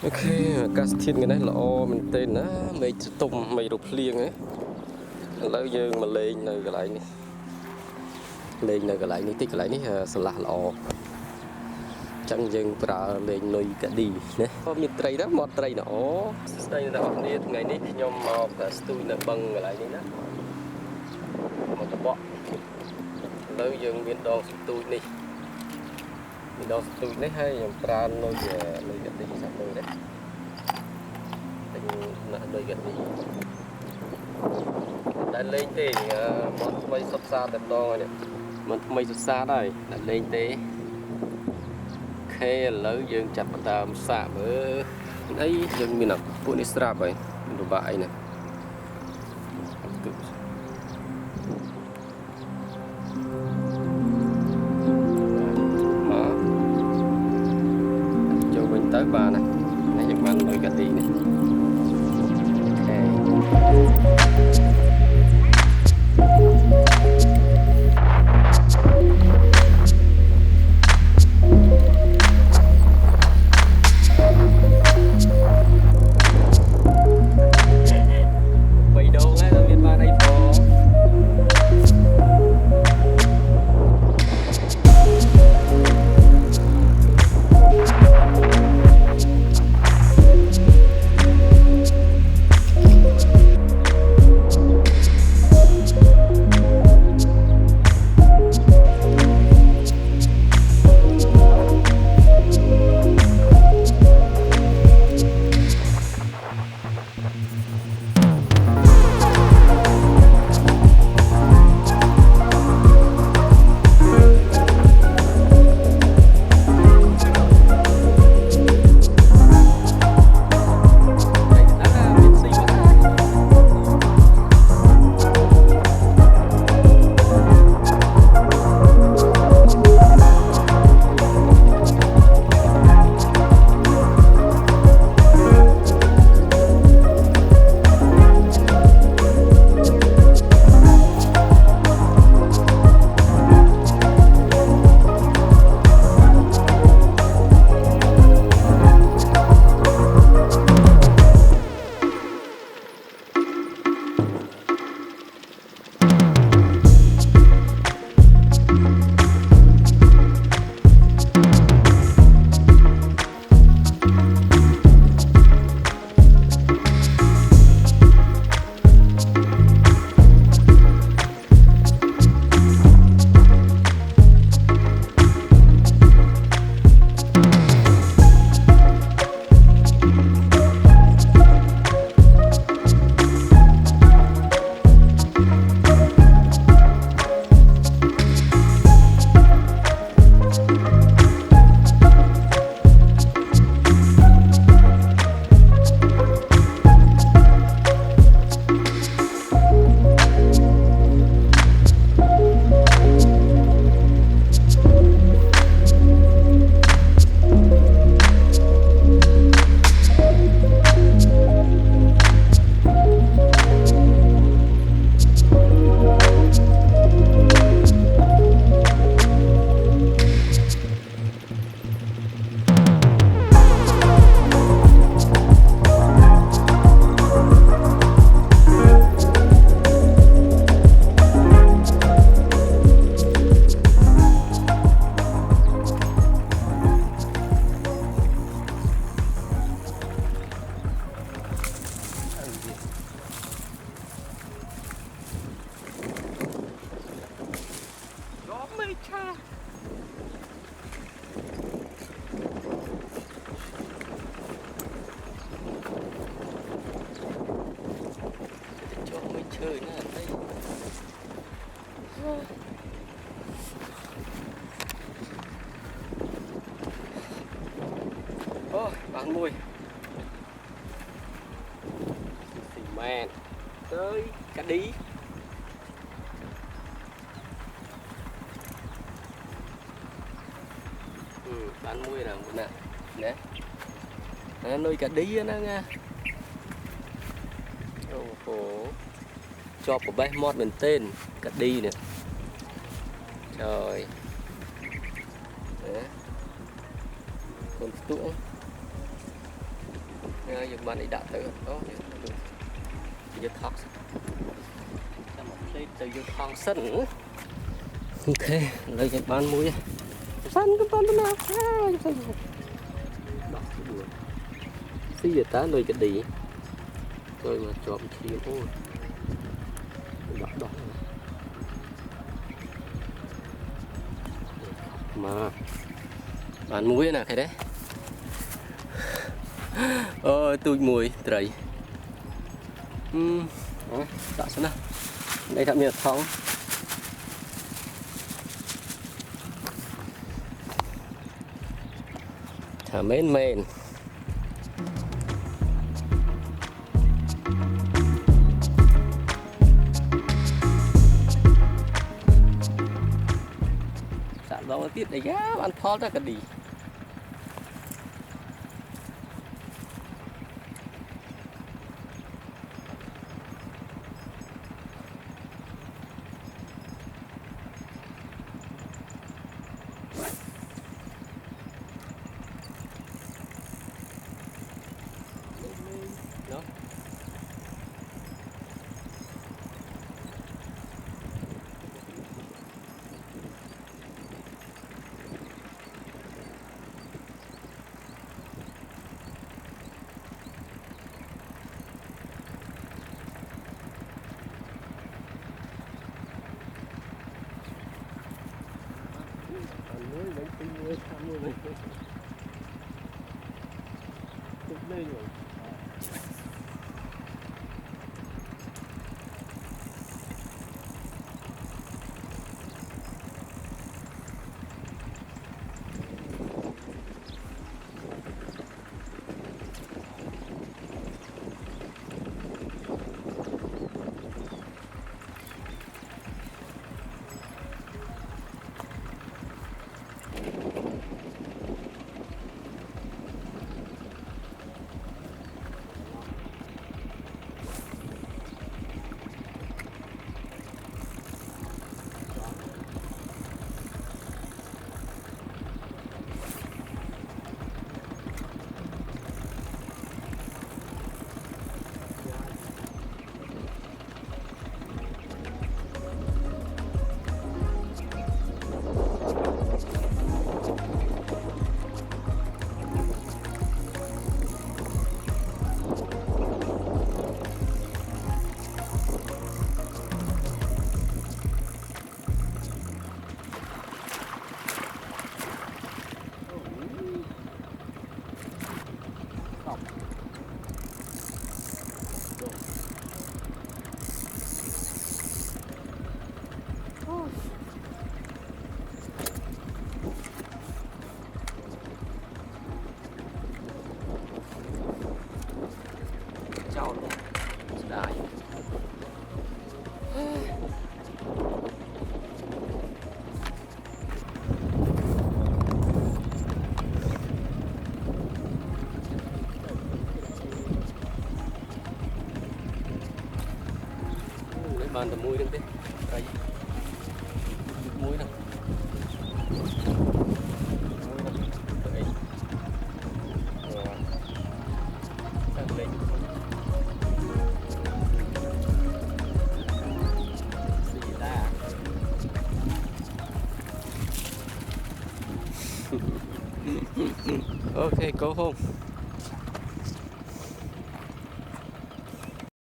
Ok, các thiên cái này là mình tên á mày tùng mày đục liêng ấy lấy dương mà lên nơi cái lại này lên nơi cái lại này tích cái lại này sờ là chẳng dừng pra lên nơi cái đi nè có miệt tray đó mọt tray nó đây là học đi ngày ní nhom mọc cả tôi là băng cái lại này đó một cái bọ lấy dương miền đông tôi đi miền đông tôi đấy hay nhom pra nơi cái đi sắp nơi đấy là nơi cái đi đã lên thì một mấy sắp xa đẹp to này mình mấy sắp xa đây đã lên thế khi lớn dương chặt tạm xạ với ấy dương mình là phụ nữ strap vậy đồ bại này đó cho mình tới ba này này những bạn người gạt đi này chơi nữa đây bán mùi xì men tới Kady bán mùi là một nè nè nuôi Kady đó nha cho của bé mót mình tên Kady nè trời đấy. Còn tuỗng ngay giờ bạn ấy đã tới đó giờ thọc từ giờ thong sân ok lấy cái ban muối sân cái ban nào phi giờ tá nuôi cái đi rồi mà chọn chiều ô đỏ mà bán muối nè cái đấy ôi tôi mùi trời đã xuống nào đây thậm nhiệt phóng thả mến mền sẵn đó tiếp này giá ăn phó ra cái đi đó bàn tầm muối đừng thế đây muối đâu ok go home.